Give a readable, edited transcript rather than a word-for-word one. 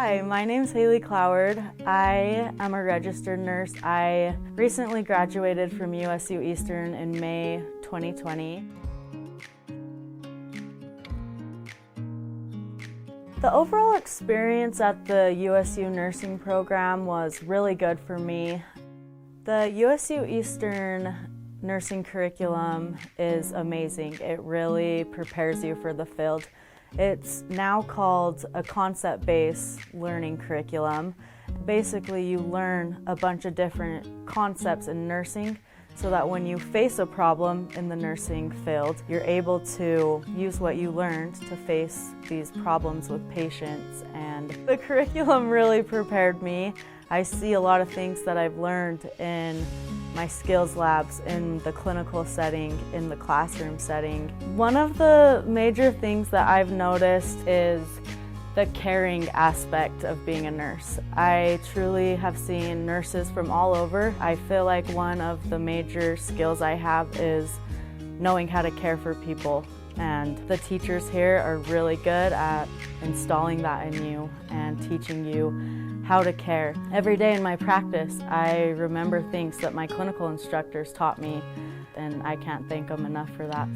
Hi, my name's Haley Cloward. I am a registered nurse. I recently graduated from USU Eastern in May 2020. The overall experience at the USU nursing program was really good for me. The USU Eastern nursing curriculum is amazing. It really prepares you for the field. It's now called a concept-based learning curriculum. Basically, you learn a bunch of different concepts in nursing so that when you face a problem in the nursing field, you're able to use what you learned to face these problems with patients. And the curriculum really prepared me. I see a lot of things that I've learned in my skills labs, in the clinical setting, in the classroom setting. One of the major things that I've noticed is the caring aspect of being a nurse. I truly have seen nurses from all over. I feel like one of the major skills I have is knowing how to care for people. And the teachers here are really good at installing that in you and teaching you how to care. Every day in my practice, I remember things that my clinical instructors taught me, and I can't thank them enough for that.